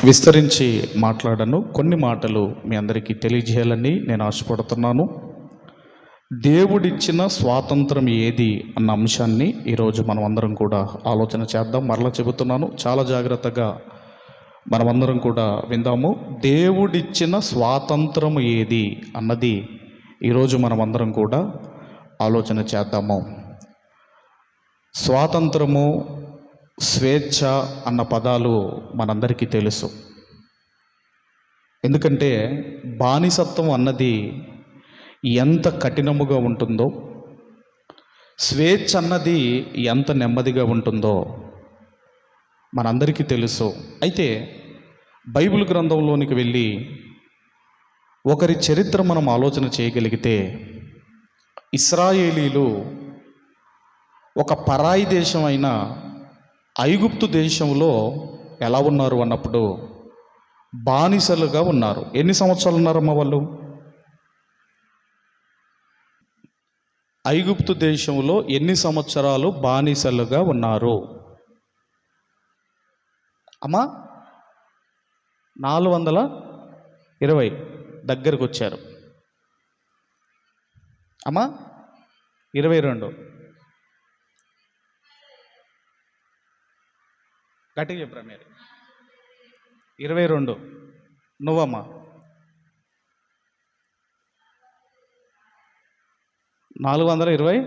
విస్తరించి మాట్లాడను. కొన్ని మాటలు మీ అందరికీ తెలియజేయాలని నేను ఆశపడుతున్నాను. దేవుడిచ్చిన స్వాతంత్రం ఏది అన్న అంశాన్ని ఈరోజు మనం అందరం కూడా ఆలోచన చేద్దాం. మరలా చెబుతున్నాను, చాలా జాగ్రత్తగా మనమందరం కూడా విందాము. దేవుడిచ్చిన స్వాతంత్రం ఏది అన్నది ఈరోజు మనమందరం కూడా ఆలోచన చేద్దాము. స్వాతంత్రము, స్వేచ్ఛ అన్న పదాలు మనందరికీ తెలుసు. ఎందుకంటే బానిసత్వం అన్నది ఎంత కఠినముగా ఉంటుందో, స్వేచ్ఛ అన్నది ఎంత నెమ్మదిగా ఉంటుందో మనందరికీ తెలుసు. అయితే బైబిల్ గ్రంథంలోనికి వెళ్ళి ఒకరి చరిత్ర మనం ఆలోచన చేయగలిగితే, ఇశ్రాయేలీలు ఒక పరాయి దేశం అయిన ఐగుప్తు దేశంలో ఎలా ఉన్నారు అన్నప్పుడు బానిసలుగా ఉన్నారు. ఎన్ని సంవత్సరాలు ఉన్నారమ్మా వాళ్ళు? ఐగుప్తు దేశంలో ఎన్ని సంవత్సరాలు బానిసలుగా ఉన్నారు అమ్మా? 420 దగ్గరకు వచ్చారు అమ్మా. 22 గట్టిగా చెప్పరా మీరు? 22 నువ్వమ్మా? 420.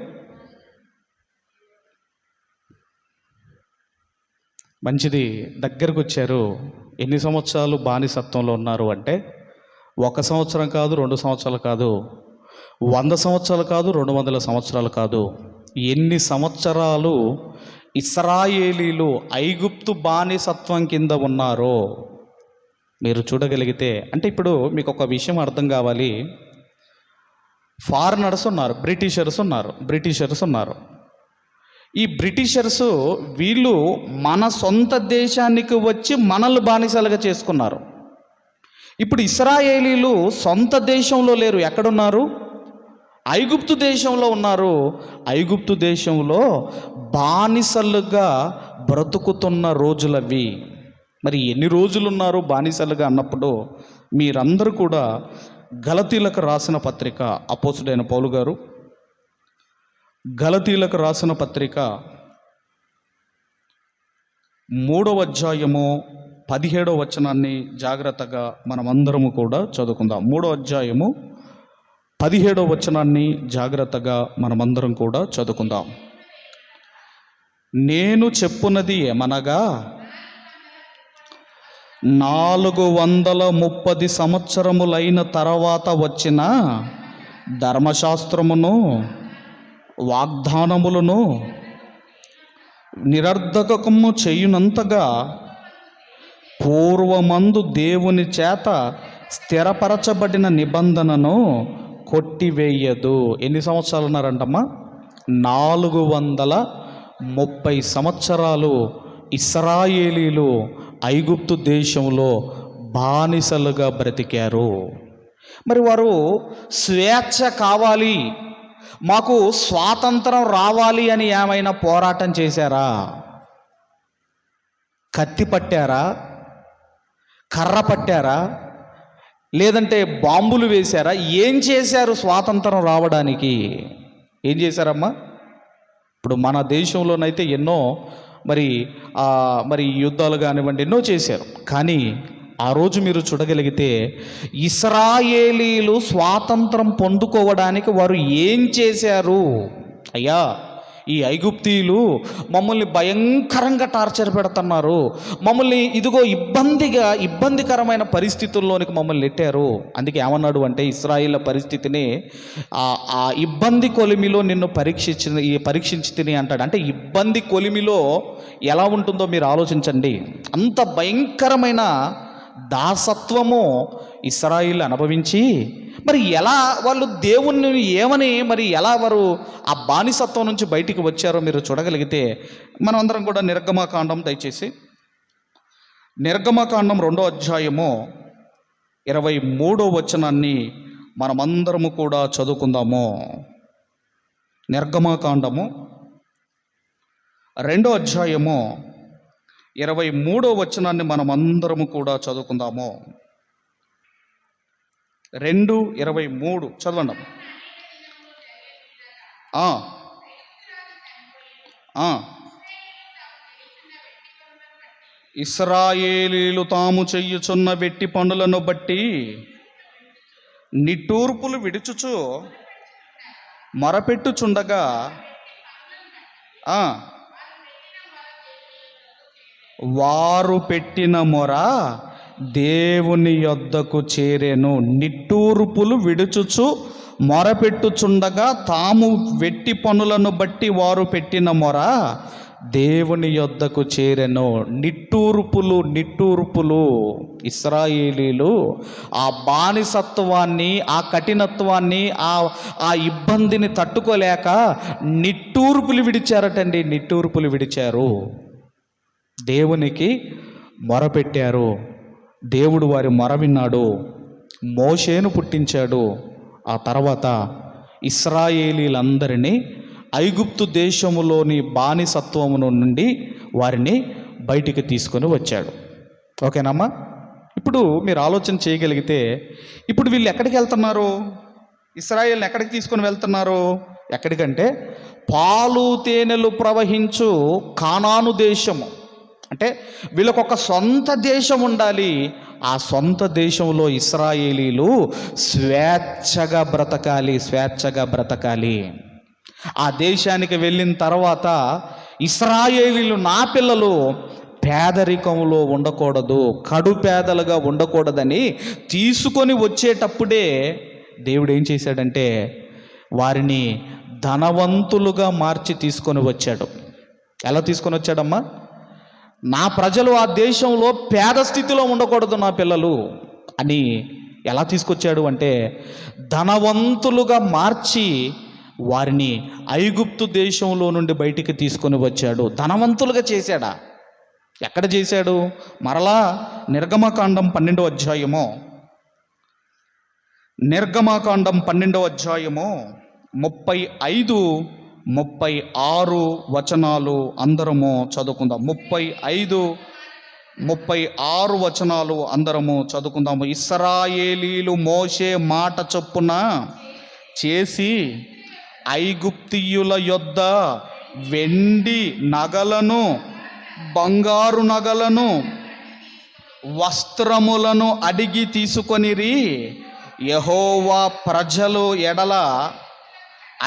మంచిది, దగ్గరకు వచ్చారు. ఎన్ని సంవత్సరాలు బానిసత్వంలో ఉన్నారు అంటే 1 సంవత్సరం కాదు, 2 సంవత్సరాలు కాదు, 100 సంవత్సరాలు కాదు, 200 సంవత్సరాలు కాదు. ఎన్ని సంవత్సరాలు ఇశ్రాయేలీలు ఐగుప్తు బానిసత్వం కింద ఉన్నారో మీరు చూడగలిగితే, అంటే ఇప్పుడు మీకు ఒక విషయం అర్థం కావాలి. ఫారినర్స్ ఉన్నారు, బ్రిటిషర్స్ ఉన్నారు. ఈ బ్రిటిషర్స్ వీళ్ళు మన సొంత దేశానికి వచ్చి మనల్ని బానిసలుగా చేసుకున్నారు. ఇప్పుడు ఇశ్రాయేలీలు సొంత దేశంలో లేరు, ఎక్కడున్నారు? ఐగుప్తు దేశంలో ఉన్నారు. ఐగుప్తు దేశంలో బానిసలుగా బ్రతుకుతున్న రోజులవి. మరి ఎన్ని రోజులు ఉన్నారు బానిసలుగా అన్నప్పుడు మీరందరూ కూడా గలతీలకు రాసిన పత్రిక, అపోస్తుడైన పౌలు గారు గలతీలకు రాసిన పత్రిక 3వ అధ్యాయము 17వ వచనాన్ని జాగ్రత్తగా మనమందరము కూడా చదువుకుందాం. 3వ అధ్యాయము 17వ వచనాన్ని జాగ్రత్తగా మనమందరం కూడా చదువుకుందాం. నేను చెప్పున్నది ఏమనగా, 430 సంవత్సరములైన తర్వాత వచ్చిన ధర్మశాస్త్రమును వాగ్దానములను నిరర్ధకము చేయునంతగా పూర్వమందు దేవుని చేత స్థిరపరచబడిన నిబంధనను కొట్టివేయదు. ఎన్ని సంవత్సరాలు ఉన్నారంటమ్మా? 430 సంవత్సరాలు ఇశ్రాయేలీలు ఐగుప్తు దేశంలో బానిసలుగా బ్రతికారు. మరి వారు స్వేచ్ఛ కావాలి, మాకు స్వాతంత్రం రావాలి అని ఏమైనా పోరాటం చేశారా? కత్తి పట్టారా? కర్ర పట్టారా? లేదంటే బాంబులు వేశారా? ఏం చేశారు స్వాతంత్రం రావడానికి? ఏం చేశారమ్మా? ఇప్పుడు మన దేశంలోనైతే ఎన్నో మరి యుద్ధాలు కానివ్వండి ఎన్నో చేశారు. కానీ ఆ రోజు మీరు చూడగలిగితే ఇశ్రాయేలీలు స్వాతంత్రం పొందుకోవడానికి వారు ఏం చేశారు? అయ్యా, ఈ ఐగుప్తీయులు మమ్మల్ని భయంకరంగా టార్చర్ పెడుతున్నారు, మమ్మల్ని ఇదిగో ఇబ్బందికరమైన పరిస్థితుల్లోనికి మమ్మల్ని నెట్టారు. అందుకే ఏమన్నాడు అంటే, ఇశ్రాయేళ్ల పరిస్థితిని ఆ ఇబ్బంది కొలిమిలో నిన్ను పరీక్షించి తిని అంటాడు. అంటే ఇబ్బంది కొలిమిలో ఎలా ఉంటుందో మీరు ఆలోచించండి. అంత భయంకరమైన దాసత్వము ఇశ్రాయేలు అనుభవించి మరి ఎలా వాళ్ళు దేవుణ్ణి ఏమని మరి ఎలా వారు ఆ బానిసత్వం నుంచి బయటికి వచ్చారో మీరు చూడగలిగితే, మనం అందరం కూడా నిర్గమకాండం, దయచేసి నిర్గమకాండం 2వ అధ్యాయము 23వ వచనాన్ని మనమందరము కూడా చదువుకుందాము. నిర్గమకాండము 2వ అధ్యాయము 23వ వచనాన్ని మనం అందరము కూడా చదువుకుందాము. 2:23 చదవండి. ఆ ఆ ఇశ్రాయేలీలు తాము చెయ్యుచున్న వెట్టి పనులను బట్టి నిట్టూర్పులు విడుచుచు మొరపెట్టుచుండగా వారు పెట్టిన మొర దేవుని యొద్దకు చేరెను. నిట్టూర్పులు విడుచుచు మొరపెట్టుచుండగా తాము వెట్టి పనులను బట్టి వారు పెట్టిన మొర దేవుని యొద్దకు చేరెను. నిట్టూర్పులు ఇశ్రాయేలీలు ఆ బానిసత్వాన్ని, ఆ కఠినత్వాన్ని, ఆ ఇబ్బందిని తట్టుకోలేక నిట్టూర్పులు విడిచారటండి. నిట్టూర్పులు విడిచారు, దేవునికి మొరపెట్టారు. దేవుడు వారి మొర విన్నాడు, మోషేను పుట్టించాడు. ఆ తర్వాత ఇశ్రాయేలీలందరినీ ఐగుప్తు దేశములోని బానిసత్వమును నుండి వారిని బయటికి తీసుకొని వచ్చాడు. ఓకేనమ్మా? ఇప్పుడు మీరు ఆలోచన చేయగలిగితే, ఇప్పుడు వీళ్ళు ఎక్కడికి వెళ్తున్నారు? ఇశ్రాయేల్ని ఎక్కడికి తీసుకొని వెళ్తున్నారు? ఎక్కడికంటే పాలు తేనెలు ప్రవహించు కానాను దేశము. అంటే వీళ్ళకొక సొంత దేశం ఉండాలి. ఆ సొంత దేశంలో ఇశ్రాయేలీలు స్వేచ్ఛగా బ్రతకాలి. ఆ దేశానికి వెళ్ళిన తర్వాత ఇశ్రాయేలీలు, నా పిల్లలు పేదరికంలో ఉండకూడదు, కడు పేదలుగా ఉండకూడదని తీసుకొని వచ్చేటప్పుడే దేవుడు ఏం చేశాడంటే వారిని ధనవంతులుగా మార్చి తీసుకొని వచ్చాడు. ఎలా తీసుకొని వచ్చాడమ్మా? నా ప్రజలు ఆ దేశంలో పేద స్థితిలో ఉండకూడదు నా పిల్లలు అని ఎలా తీసుకొచ్చాడు అంటే ధనవంతులుగా మార్చి వారిని ఐగుప్తు దేశంలో నుండి బయటికి తీసుకొని వచ్చాడు. ధనవంతులుగా చేశాడా? ఎక్కడ చేశాడు? మరలా నిర్గమకాండం 12వ అధ్యాయము 35, 36 వచనాలు అందరము చదువుకుందాం. 35, 36 వచనాలు అందరము చదువుకుందాము. ఇశ్రాయేలీలు మోషే మాట చొప్పున చేసి ఐగుప్తీయుల యొద్ద వెండి నగలను, బంగారు నగలను, వస్త్రములను అడిగి తీసుకొనిరి. యెహోవా ప్రజలు ఎడల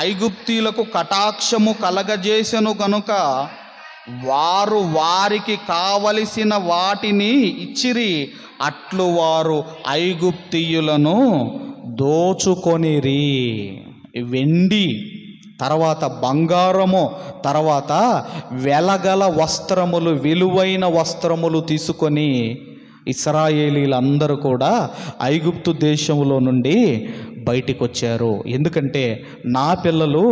ఐగుప్తీయులకు కటాక్షము కలగజేసెను గనుక వారు వారికి కావలసిన వాటిని ఇచ్చిరి. అట్లు వారు ఐగుప్తీయులను దోచుకొనిరి. వెండి, తర్వాత బంగారము, తర్వాత వెలగల వస్త్రములు, విలువైన వస్త్రములు తీసుకొని ఇశ్రాయేలీలందరూ కూడా ఐగుప్తు దేశంలో నుండి బయటికి వచ్చారు. ఎందుకంటే నా పిల్లలు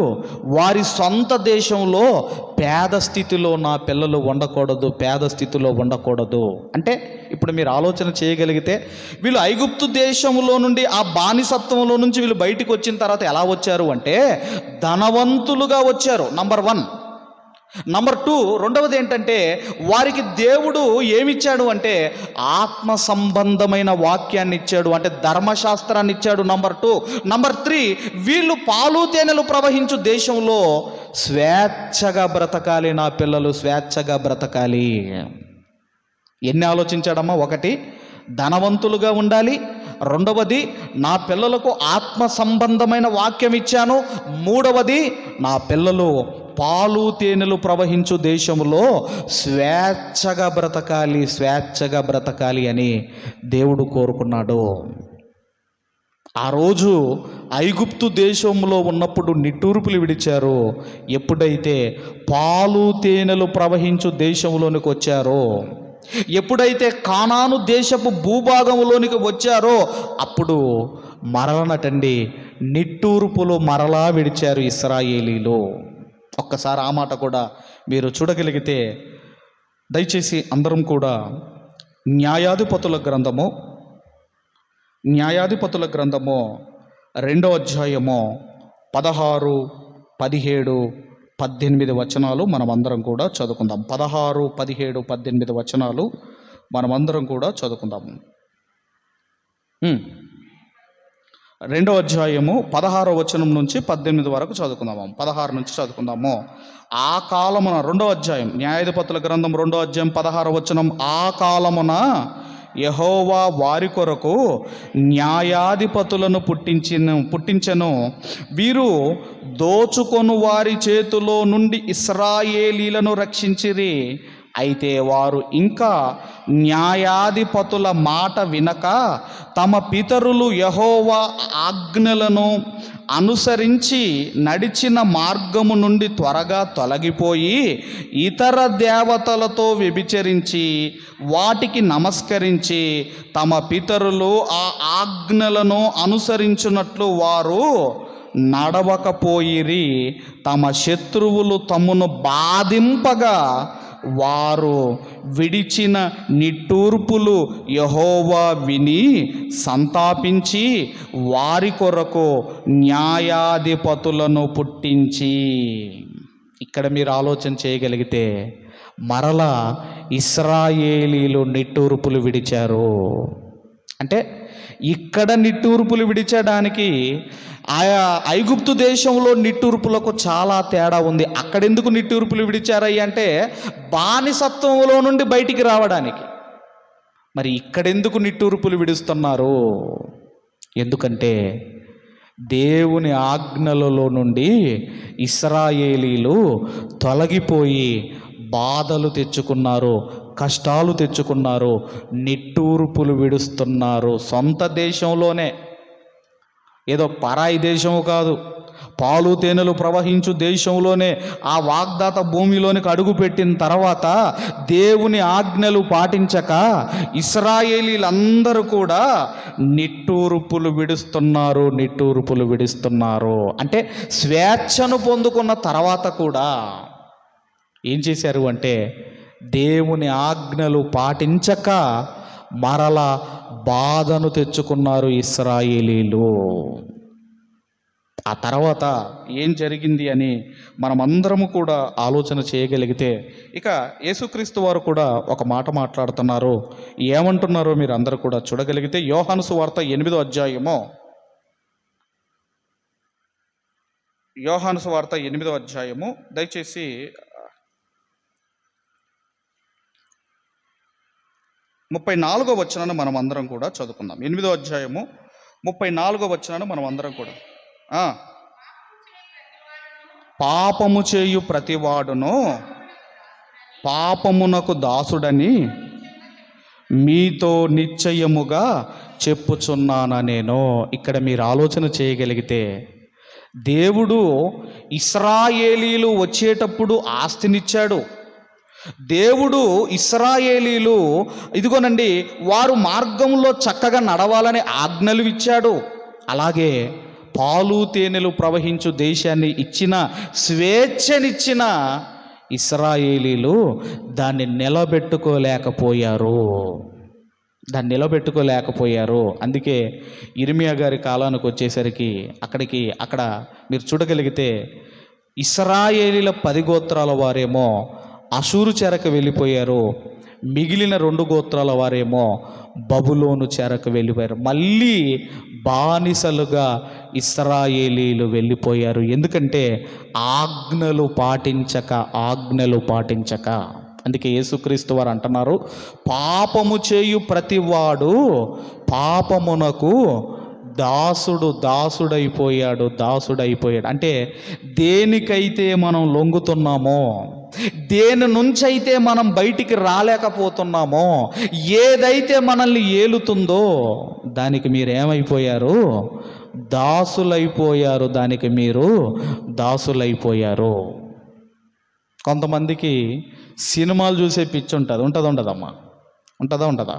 వారి సొంత దేశంలో పేద స్థితిలో నా పిల్లలు ఉండకూడదు. అంటే ఇప్పుడు మీరు ఆలోచన చేయగలిగితే వీళ్ళు ఐగుప్తు దేశంలో నుండి, ఆ బానిసత్వంలో నుంచి వీళ్ళు బయటికి వచ్చిన తర్వాత ఎలా వచ్చారు అంటే ధనవంతులుగా వచ్చారు. నంబర్ 1. నంబర్ 2, రెండవది ఏంటంటే వారికి దేవుడు ఏమిచ్చాడు అంటే ఆత్మ సంబంధమైన వాక్యాన్ని ఇచ్చాడు, అంటే ధర్మశాస్త్రాన్ని ఇచ్చాడు. నంబర్ 2. నంబర్ 3, వీళ్ళు పాలు తేనెలు ప్రవహించు దేశంలో స్వేచ్ఛగా బ్రతకాలి, నా పిల్లలు స్వేచ్ఛగా బ్రతకాలి. ఎన్ని ఆలోచించాడమ్మా? 1, ధనవంతులుగా ఉండాలి. 2వది, నా పిల్లలకు ఆత్మ సంబంధమైన వాక్యం ఇచ్చాను. 3వది, నా పిల్లలు పాలు తేనెలు ప్రవహించు దేశంలో స్వేచ్ఛగా బ్రతకాలి అని దేవుడు కోరుకున్నాడు. ఆ రోజు ఐగుప్తు దేశంలో ఉన్నప్పుడు నిట్టూర్పులు విడిచారు. ఎప్పుడైతే పాలు తేనెలు ప్రవహించు దేశంలోనికి వచ్చారో, ఎప్పుడైతే కానాను దేశపు భూభాగంలోనికి వచ్చారో అప్పుడు మరలనటండి నిట్టూర్పులు మరలా విడిచారు ఇశ్రాయేలీలు. ఒక్కసారి ఆ మాట కూడా మీరు చూడగలిగితే దయచేసి అందరం కూడా న్యాయాధిపతుల గ్రంథము 2వ అధ్యాయము 16, 17, 18 వచనాలు మనమందరం కూడా చదువుకుందాం. 16, 17, 18 వచనాలు మనమందరం కూడా చదువుకుందాము. 2వ అధ్యాయము 16వ వచనం నుంచి 18 వరకు చదువుకుందాము. 16 నుంచి చదువుకుందాము. ఆ కాలమున, 2వ అధ్యాయం న్యాయాధిపతుల గ్రంథం 2వ అధ్యాయం 16వ వచనం. ఆ కాలమున యెహోవా వారి కొరకు న్యాయాధిపతులను పుట్టించెను. వీరు దోచుకొను వారి చేతిలో నుండి ఇశ్రాయేలీలను రక్షించిరి. అయితే వారు ఇంకా న్యాయాధిపతుల మాట వినక తమ పితరులు యెహోవా ఆజ్ఞలను అనుసరించి నడిచిన మార్గము నుండి త్వరగా తొలగిపోయి ఇతర దేవతలతో వ్యభిచరించి వాటికి నమస్కరించి తమ పితరులు ఆ ఆజ్ఞలను అనుసరించినట్లు వారు నడవకపోయిరి. తమ శత్రువులు తమను బాధింపగా వారు విడిచిన నిట్టూర్పులు యెహోవా విని సంతాపించి వారి కొరకు న్యాయాధిపతులను పుట్టించి. ఇక్కడ మీరు ఆలోచన చేయగలిగితే మరలా ఇశ్రాయేలీలు నిట్టూర్పులు విడిచారు. అంటే ఇక్కడ నిట్టూర్పులు విడిచడానికి ఆయా ఐగుప్తు దేశంలో నిట్టూర్పులకు చాలా తేడా ఉంది. అక్కడెందుకు నిట్టూర్పులు విడిచారయ్య అంటే బానిసత్వంలో నుండి బయటికి రావడానికి. మరి ఇక్కడెందుకు నిట్టూర్పులు విడుస్తున్నారు? ఎందుకంటే దేవుని ఆజ్ఞలలో నుండి ఇశ్రాయేలీలు తొలగిపోయి బాధలు తెచ్చుకున్నారు, కష్టాలు తెచ్చుకున్నారు, నిట్టూర్పులు విడుస్తున్నారు. సొంత దేశంలోనే, ఏదో పరాయి దేశము కాదు, పాలు తేనెలు ప్రవహించు దేశంలోనే ఆ వాగ్దాత భూమిలోనికి అడుగుపెట్టిన తర్వాత దేవుని ఆజ్ఞలు పాటించక ఇశ్రాయేలీలందరూ కూడా నిట్టూర్పులు విడుస్తున్నారు. అంటే స్వేచ్ఛను పొందుకున్న తర్వాత కూడా ఏం చేశారు అంటే దేవుని ఆజ్ఞలు పాటించక మరల బాధను తెచ్చుకున్నారు ఇశ్రాయేలీలు. ఆ తర్వాత ఏం జరిగింది అని మనమందరము కూడా ఆలోచన చేయగలిగితే, ఇక యేసుక్రీస్తు వారు కూడా ఒక మాట మాట్లాడుతున్నారు. ఏమంటున్నారో మీరు అందరూ కూడా చూడగలిగితే యోహాను సువార్త 8వ అధ్యాయము, యోహాను సువార్త 8వ అధ్యాయము దయచేసి 34వ వచనాన్ని మనం అందరం కూడా చదువుకుందాం. 8వ అధ్యాయము 34వ వచనాన్ని మనం అందరం కూడా. పాపము చేయు ప్రతివాడును పాపమునకు దాసుడని మీతో నిశ్చయముగా చెప్పుచున్నానా నేను. ఇక్కడ మీరు ఆలోచన చేయగలిగితే దేవుడు ఇశ్రాయేలీలు వచ్చేటప్పుడు ఆస్తినిచ్చాడు. దేవుడు ఇశ్రాయేలీలు ఇదిగోనండి వారు మార్గంలో చక్కగా నడవాలని ఆజ్ఞలు ఇచ్చాడు. అలాగే పాలు తేనెలు ప్రవహించు దేశాన్ని ఇచ్చిన, స్వేచ్ఛనిచ్చిన ఇశ్రాయేలీలు దాన్ని నిలబెట్టుకోలేకపోయారు. అందుకే ఇర్మియా గారి కాలానికి వచ్చేసరికి అక్కడ మీరు చూడగలిగితే ఇశ్రాయేలీల 10 గోత్రాల వారేమో అషూరు చెరకు వెళ్ళిపోయారు, మిగిలిన 2 గోత్రాల వారేమో బబులోను చెరకు వెళ్ళిపోయారు. మళ్ళీ బానిసలుగా ఇశ్రాయేలీలు వెళ్ళిపోయారు. ఎందుకంటే ఆజ్ఞలు పాటించక. అందుకే యేసుక్రీస్తు వారు అంటున్నారు, పాపము చేయు ప్రతివాడు పాపమునకు దాసుడైపోయాడు. అంటే దేనికైతే మనం లొంగుతున్నామో, దేని నుంచైతే మనం బయటికి రాలేకపోతున్నామో, ఏదైతే మనల్ని ఏలుతుందో దానికి మీరేమైపోయారు? దాసులైపోయారు. కొంతమందికి సినిమాలు చూసే పిచ్చి ఉంటుంది. ఉండదమ్మా? ఉంటుందా?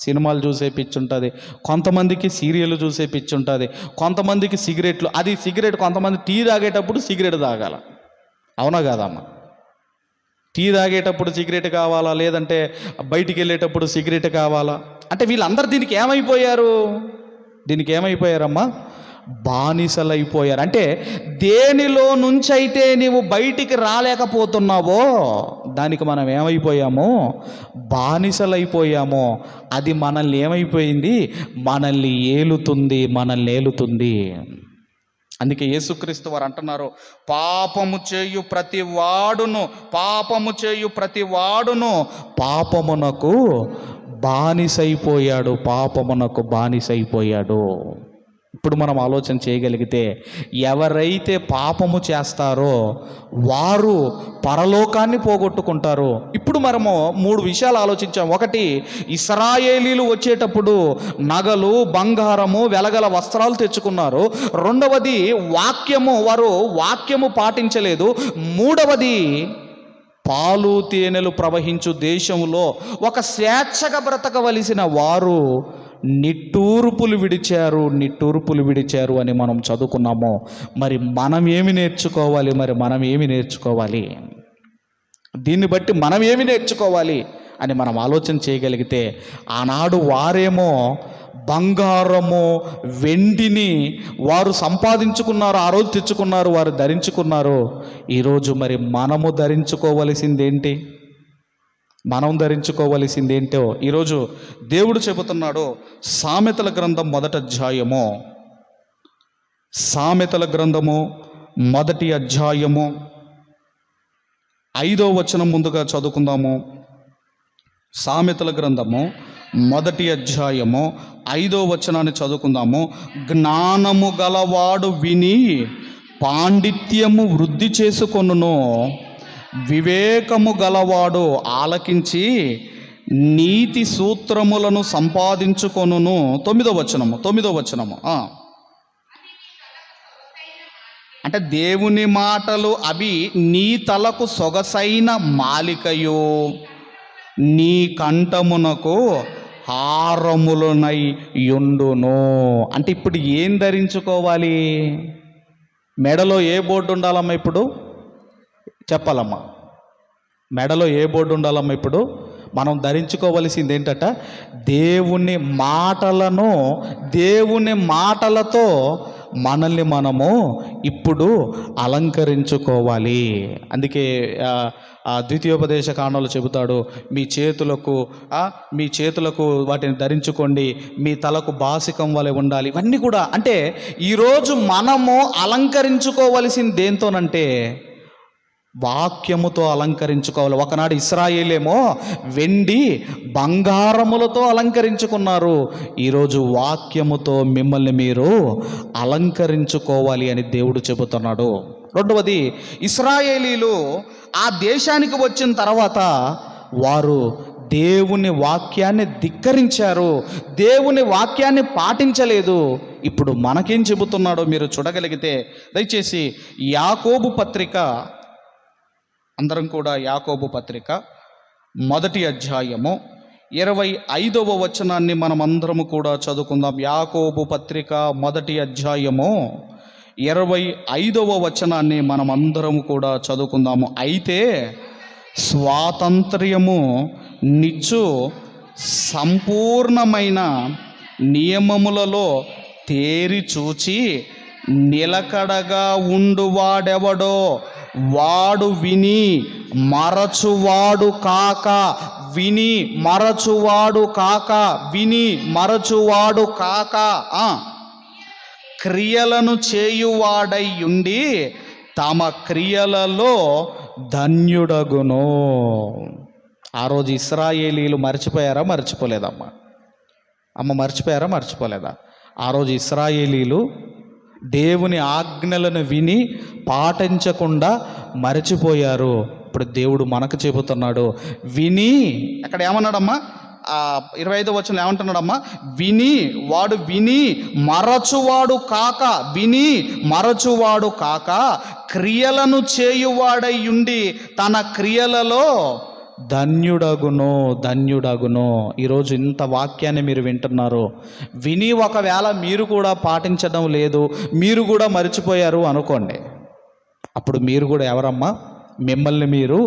సినిమాలు చూసే పిచ్చి ఉంటుంది. కొంతమందికి సీరియల్ చూసే పిచ్చి ఉంటుంది. కొంతమందికి సిగరెట్లు. అది సిగరెట్, కొంతమంది టీ తాగేటప్పుడు సిగరెట్ తాగాల. అవునా కాదమ్మా? టీ తాగేటప్పుడు సిగరెట్ కావాలా, లేదంటే బయటికి వెళ్ళేటప్పుడు సిగరెట్ కావాలా? అంటే వీళ్ళందరూ దీనికి ఏమైపోయారమ్మా? బానిసలైపోయారు. అంటే దేనిలో నుంచైతే నీవు బయటికి రాలేకపోతున్నావో దానికి మనం ఏమైపోయామో, బానిసలైపోయామో అది మనల్ని ఏమైపోయింది, మనల్ని ఏలుతుంది. అందుకే యేసుక్రీస్తు వారు అంటున్నారు, పాపము చేయు ప్రతి వాడును పాపమునకు బానిసైపోయాడు. ఇప్పుడు మనం ఆలోచన చేయగలిగితే ఎవరైతే పాపము చేస్తారో వారు పరలోకాన్ని పోగొట్టుకుంటారు. ఇప్పుడు మనము 3 విషయాలు ఆలోచించాం. ఒకటి, ఇశ్రాయేలీలు వచ్చేటప్పుడు నగలు, బంగారము, వెలగల వస్త్రాలు తెచ్చుకున్నారు. రెండవది, వారు వాక్యము పాటించలేదు. మూడవది, పాలు తేనెలు ప్రవహించు దేశంలో ఒక స్వేచ్ఛగా బ్రతకవలసిన వారు నిట్టూర్పులు విడిచారు అని మనం చదువుకున్నాము. మరి మనం ఏమి నేర్చుకోవాలి? దీన్ని బట్టి మనం ఏమి నేర్చుకోవాలి అని మనం ఆలోచన చేయగలిగితే, ఆనాడు వారేమో బంగారము, వెండిని వారు సంపాదించుకున్నారు, ఆ రోజు తెచ్చుకున్నారు, వారు ధరించుకున్నారు. ఈరోజు మరి మనము ధరించుకోవలసిందేంటో ఈరోజు దేవుడు చెబుతున్నాడు. సామెతల గ్రంథం మొదటి అధ్యాయము 5వ వచనం ముందుగా చదువుకుందాము. సామెతల గ్రంథము మొదటి అధ్యాయము 5వ వచనాన్ని చదువుకుందాము. జ్ఞానము గలవాడు విని పాండిత్యము వృద్ధి చేసుకొనును, వివేకము గలవాడు ఆలకించి నీతి సూత్రములను సంపాదించుకొనును. 9వ వచనము. అంటే దేవుని మాటలు అవి నీ తలకు సొగసైన మాలికయు, నీ కంఠమునకు హారములనై యుండును. అంటే ఇప్పుడు ఏం ధరించుకోవాలి? మెడలో ఏ బోర్డు ఉండాలమ్మా? ఇప్పుడు చెప్పాలమ్మా, మెడలో ఏ బోర్డు ఉండాలమ్మా? ఇప్పుడు మనం ధరించుకోవలసింది ఏంటట? దేవుని మాటలతో మనల్ని మనము ఇప్పుడు అలంకరించుకోవాలి. అందుకే ద్వితీయోపదేశ కాండంలో చెబుతాడు, మీ చేతులకు వాటిని ధరించుకోండి, మీ తలకు బాసికం వలె ఉండాలి. ఇవన్నీ కూడా అంటే ఈరోజు మనము అలంకరించుకోవలసింది దేంతోనంటే వాక్యముతో అలంకరించుకోవాలి. ఒకనాడు ఇశ్రాయేలేమో వెండి బంగారములతో అలంకరించుకున్నారు. ఈరోజు వాక్యముతో మిమ్మల్ని మీరు అలంకరించుకోవాలి అని దేవుడు చెబుతున్నాడు. రెండవది, ఇశ్రాయేలీలు ఆ దేశానికి వచ్చిన తర్వాత వారు దేవుని వాక్యాన్ని ధిక్కరించారు, దేవుని వాక్యాన్ని పాటించలేదు. ఇప్పుడు మనకేం చెబుతున్నాడో మీరు చూడగలిగితే దయచేసి యాకోబు పత్రిక, అందరం కూడా యాకోబు పత్రిక మొదటి అధ్యాయము 25వ వచనాన్ని మనం అందరము కూడా చదువుకుందాం. యాకోబు పత్రిక మొదటి అధ్యాయము 25వ వచనాన్ని మనం అందరము కూడా చదువుకుందాము. అయితే స్వాతంత్ర్యము నిచ్చు సంపూర్ణమైన నియమములలో తేరి చూచి నిలకడగా ఉండువాడెవడో వాడు విని మరచువాడు కాక క్రియలను చేయువాడై ఉండి తమ క్రియలలో ధన్యుడగును. ఆ రోజు ఇశ్రాయేలీలు మర్చిపోలేదమ్మా? మర్చిపోలేదా? ఆ రోజు ఇశ్రాయేలీలు దేవుని ఆజ్ఞలను విని పాటించకుండా మరచిపోయారు. ఇప్పుడు దేవుడు మనకు చెబుతున్నాడు, విని, అక్కడ ఏమన్నాడమ్మా? 25వ వచనం ఏమంటున్నాడమ్మా? వాడు విని మరచువాడు కాక క్రియలను చేయువాడై ఉండి తన క్రియలలో ధన్యుడగును. ఈరోజు ఇంత వాక్యాన్ని మీరు వింటున్నారు, విని ఒకవేళ మీరు కూడా పాటించడం లేదు, మీరు కూడా మర్చిపోయారు అనుకోండి, అప్పుడు మీరు కూడా ఎవరమ్మా? మిమ్మల్ని మీరు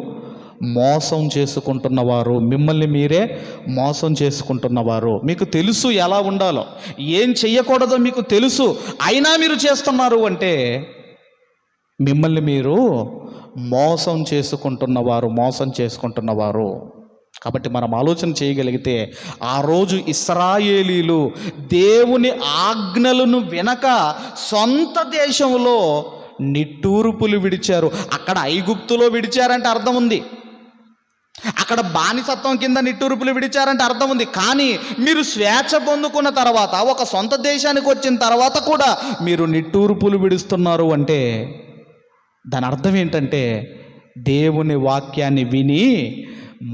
మోసం చేసుకుంటున్నవారు, మిమ్మల్ని మీరే మోసం చేసుకుంటున్నవారు. మీకు తెలుసు ఎలా ఉండాలో, ఏం చెయ్యకూడదో మీకు తెలుసు, అయినా మీరు చేస్తున్నారు అంటే మిమ్మల్ని మీరు మోసం చేసుకుంటున్నవారు. కాబట్టి మనం ఆలోచన చేయగలిగితే, ఆ రోజు ఇశ్రాయేలీలు దేవుని ఆజ్ఞలను వినక సొంత దేశంలో నిట్టూర్పులు విడిచారు. అక్కడ ఐగుప్తులో విడిచారంటే అర్థం ఉంది, అక్కడ బానిసత్వం కింద నిట్టూర్పులు విడిచారంటే అర్థం ఉంది. కానీ మీరు స్వేచ్ఛ పొందుకున్న తర్వాత, ఒక సొంత దేశానికి వచ్చిన తర్వాత కూడా మీరు నిట్టూర్పులు విడుస్తున్నారు అంటే దాని అర్థం ఏంటంటే, దేవుని వాక్యాన్ని విని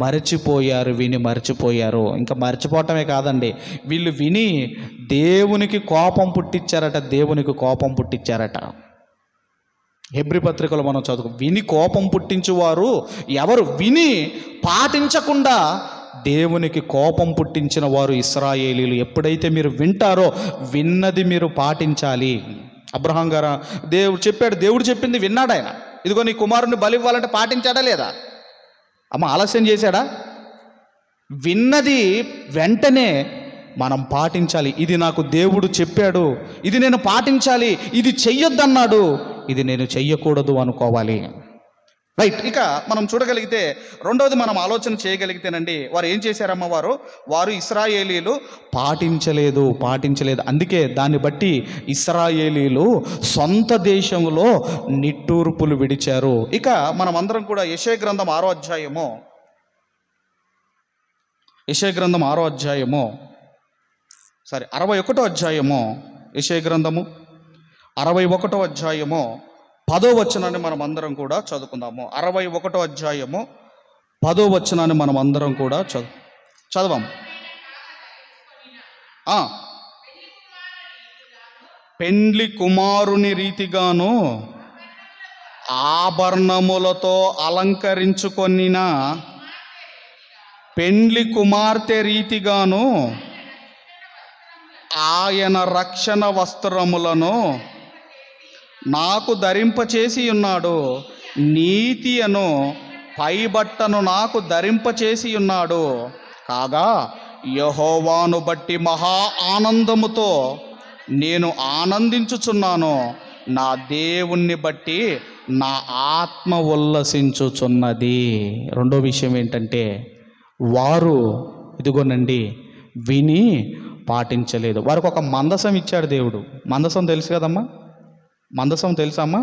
మరచిపోయారు. ఇంకా మర్చిపోవటమే కాదండి, వీళ్ళు విని దేవునికి కోపం పుట్టించారట. హెబ్రీ పత్రికలో మనం విని కోపం పుట్టించువారు ఎవరు? విని పాటించకుండా దేవునికి కోపం పుట్టించిన వారు ఇశ్రాయేలీలు. ఎప్పుడైతే మీరు వింటారో, విన్నది మీరు పాటించాలి. అబ్రహాం గారు దేవుడు చెప్పింది విన్నాడు ఆయన. ఇదిగో నీ కుమారుని బలి ఇవ్వాలంటే పాటించాడా లేదా? ఆలస్యం చేశాడా? విన్నది వెంటనే మనం పాటించాలి. ఇది నాకు దేవుడు చెప్పాడు, ఇది నేను పాటించాలి, ఇది చెయ్యొద్దన్నాడు, ఇది నేను చెయ్యకూడదు అనుకోవాలి. రైట్. ఇక మనం చూడగలిగితే రెండవది మనం ఆలోచన చేయగలిగితేనండి, వారు ఏం చేశారమ్మ? వారు ఇశ్రాయేలీలు పాటించలేదు. అందుకే దాన్ని బట్టి ఇశ్రాయేలీలు సొంత దేశంలో నిట్టూర్పులు విడిచారు. ఇక మనం అందరం కూడా యెషయా గ్రంథం 6వ అధ్యాయము, యెషయా గ్రంథం 6వ అధ్యాయము 61వ అధ్యాయము, యెషయా గ్రంథము 61వ అధ్యాయము 10వ వచనాన్ని మనం అందరం కూడా చదువుకుందాము. 61వ అధ్యాయము 10వ వచనాన్ని మనం అందరం కూడా చదవం. పెండ్లి కుమారుని రీతిగాను ఆభరణములతో అలంకరించుకొనిన పెండ్లి కుమార్తె రీతిగాను ఆయన రక్షణ వస్త్రములను నాకు ధరింపచేసి ఉన్నాడు, నీతి అను పైబట్టను నాకు ధరింపచేసి ఉన్నాడు. కాగా యెహోవాను బట్టి మహా ఆనందముతో నేను ఆనందించుచున్నాను, నా దేవుణ్ణి బట్టి నా ఆత్మ ఉల్లసించుచున్నది. రెండో విషయం ఏంటంటే, వారు ఇదిగోనండి విని పాటించలేదు. వారికి ఒక మందసం ఇచ్చాడు దేవుడు. మందసం తెలుసు కదమ్మా? మందసం తెలుసమ్మా?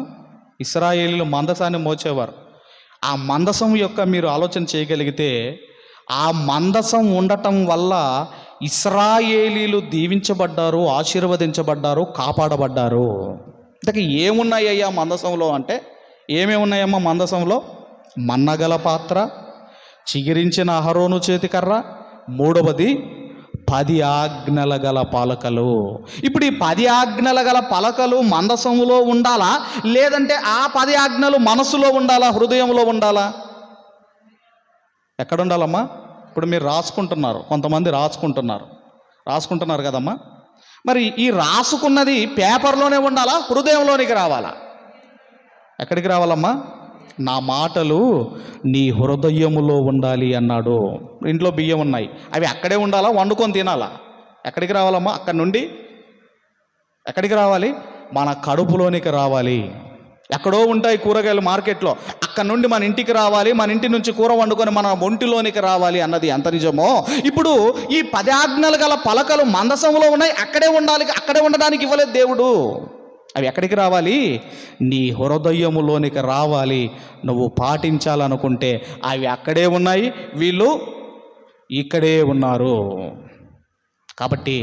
ఇశ్రాయేలీలు మందసాన్ని మోచేవారు. ఆ మందసం యొక్క మీరు ఆలోచన చేయగలిగితే, ఆ మందసం ఉండటం వల్ల ఇశ్రాయేలీలు దీవించబడ్డారు, ఆశీర్వదించబడ్డారు, కాపాడబడ్డారు. ఇంతకీ ఏమున్నాయ్యా మందసంలో అంటే, ఏమేమి ఉన్నాయమ్మా మందసంలో? మన్నగల పాత్ర, చిగిరించిన అహరోను చేతికర్ర, మూడవది 10 ఆజ్ఞల గల పలకలు. ఇప్పుడు ఈ 10 ఆజ్ఞల గల పలకలు మందసములో ఉండాలా, లేదంటే ఆ 10 ఆజ్ఞలు మనసులో ఉండాలా, హృదయంలో ఉండాలా? ఎక్కడ ఉండాలమ్మా? ఇప్పుడు మీరు రాసుకుంటున్నారు, కొంతమంది రాసుకుంటున్నారు కదమ్మా. మరి ఈ రాసుకున్నది పేపర్లోనే ఉండాలా, హృదయంలోనికి రావాలా? ఎక్కడికి రావాలమ్మా? నా మాటలు నీ హృదయములో ఉండాలి అన్నాడు. ఇంట్లో బియ్యం ఉన్నాయి, అవి అక్కడే ఉండాలా, వండుకొని తినాలా? ఎక్కడికి రావాలమ్మా? అక్కడి నుండి ఎక్కడికి రావాలి? మన కడుపులోనికి రావాలి. ఎక్కడో ఉంటాయి కూరగాయలు మార్కెట్లో, అక్కడ నుండి మన ఇంటికి రావాలి, మన ఇంటి నుంచి కూర వండుకొని మన ఒంటిలోనికి రావాలి అన్నది ఎంత నిజమో, ఇప్పుడు ఈ 10 ఆజ్ఞలు గల పలకలు మందసంలో ఉన్నాయి, అక్కడే ఉండాలి. అక్కడే ఉండడానికి ఇవ్వలేదు దేవుడు. అవి ఎక్కడికి రావాలి? నీ హృదయములోనికి రావాలి. నువ్వు పాటించాలనుకుంటే అవి అక్కడే ఉన్నాయి, వీళ్ళు ఇక్కడే ఉన్నారు. కాబట్టి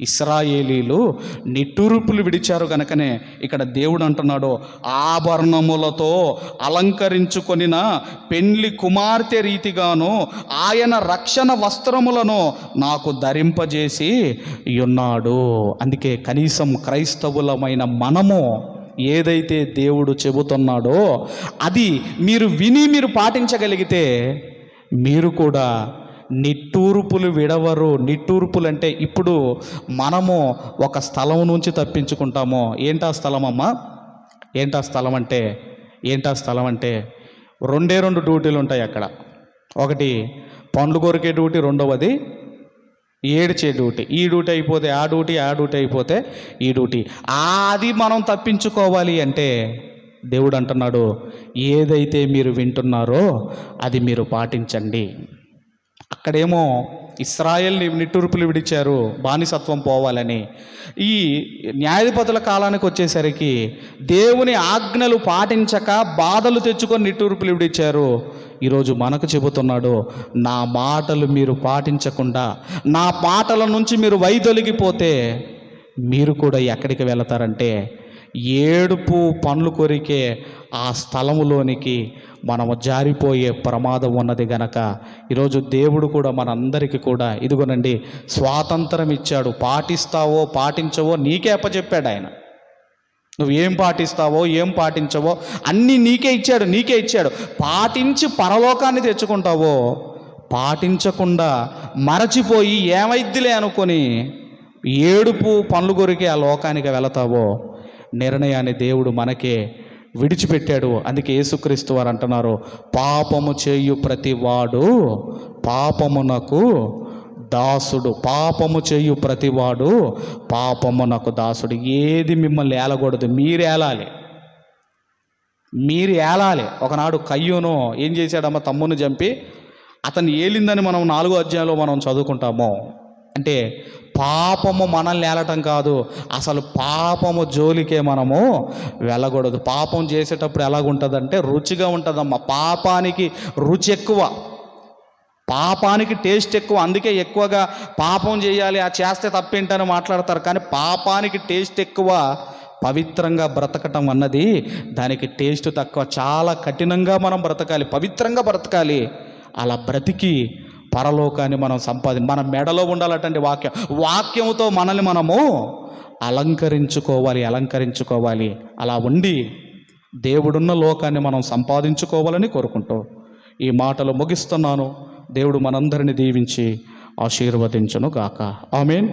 ఇశ్రాయేలీలు నిట్టూర్పులు విడిచారు కనుకనే ఇక్కడ దేవుడు అంటున్నాడు, ఆభరణములతో అలంకరించుకొనిన పెండ్లి కుమార్తె రీతిగాను ఆయన రక్షణ వస్త్రములను నాకు ధరింపజేసి ఉన్నాడు. అందుకే కనీసం క్రైస్తవులమైన మనము ఏదైతే దేవుడు చెబుతున్నాడో అది మీరు విని మీరు పాటించగలిగితే మీరు కూడా నిట్టూర్పులు విడవరు. నిట్టూర్పులు అంటే ఇప్పుడు మనము ఒక స్థలం నుంచి తప్పించుకుంటాము. ఏంటా స్థలం అమ్మా? ఏంటా స్థలం అంటే రెండు డ్యూటీలు ఉంటాయి అక్కడ. ఒకటి పండ్లు కొరికే డ్యూటీ, రెండవది ఏడ్చే డ్యూటీ. ఈ డ్యూటీ అయిపోతే ఆ డ్యూటీ, ఆ డ్యూటీ అయిపోతే ఈ డ్యూటీ. అది మనం తప్పించుకోవాలి అంటే దేవుడు అంటున్నాడు, ఏదైతే మీరు వింటున్నారో అది మీరు పాటించండి. అక్కడేమో ఇశ్రాయేల్ని నిట్టూర్పులు విడిచారు బానిసత్వం పోవాలని. ఈ న్యాయాధిపతుల కాలానికి వచ్చేసరికి దేవుని ఆజ్ఞలు పాటించక బాధలు తెచ్చుకొని నిట్టూర్పులు విడిచారు. ఈరోజు మనకు చెబుతున్నాడు, నా మాటలు మీరు పాటించకుండా, నా మాటల నుంచి మీరు వైదొలిగిపోతే మీరు కూడా ఎక్కడికి వెళతారంటే ఏడుపు పండ్లు కొరికే ఆ స్థలములోనికి మనము జారిపోయే ప్రమాదం ఉన్నది గనక ఈరోజు దేవుడు కూడా మనందరికీ కూడా ఇదిగోనండి స్వాతంత్రం ఇచ్చాడు. పాటిస్తావో పాటించవో నీకే అప్పచెప్పాడు ఆయన. నువ్వు ఏం పాటిస్తావో ఏం పాటించవో అన్నీ నీకే ఇచ్చాడు. పాటించి పరలోకాన్ని తెచ్చుకుంటావో, పాటించకుండా మరచిపోయి ఏమైద్దిలే అనుకొని ఏడుపు పండ్లు కొరికే ఆ లోకానికి వెళతావో నిర్ణయాన్ని దేవుడు మనకే విడిచిపెట్టాడు. అందుకే యేసుక్రీస్తు వారు అంటున్నారు, పాపము చేయు ప్రతివాడు పాపమునకు దాసుడు. పాపము చేయు ప్రతివాడు పాపమునకు దాసుడు. ఏది మిమ్మల్ని ఏలకూడదు, మీరు ఏలాలి. ఒకనాడు కయ్యూను ఏం చేశాడమ్మ, తమ్ముని చంపి అతన్ని ఏలిందని మనం 4వ అధ్యాయంలో మనం చదువుకుంటాము. అంటే పాపము మనల్ని ఏలటం కాదు, అసలు పాపము జోలికే మనము వెళ్ళకూడదు. పాపం చేసేటప్పుడు ఎలాగుంటుందంటే రుచిగా ఉంటుందమ్మా. పాపానికి రుచి ఎక్కువ, పాపానికి టేస్ట్ ఎక్కువ. అందుకే ఎక్కువగా పాపం చేయాలి, ఆ చేస్తే తప్పేంటని మాట్లాడతారు. కానీ పాపానికి టేస్ట్ ఎక్కువ, పవిత్రంగా బ్రతకటం అన్నది దానికి టేస్ట్ తక్కువ. చాలా కఠినంగా మనం బ్రతకాలి, పవిత్రంగా బ్రతకాలి. అలా బ్రతికి పరలోకాన్ని మనం మన మెడలో ఉండాలటండి వాక్యంతో మనల్ని మనము అలంకరించుకోవాలి. అలా ఉండి దేవుడున్న లోకాన్ని మనం సంపాదించుకోవాలని కోరుకుంటూ ఈ మాటలు ముగిస్తున్నాను. దేవుడు మనందరిని దీవించి ఆశీర్వదించును గాక. ఆమేన్.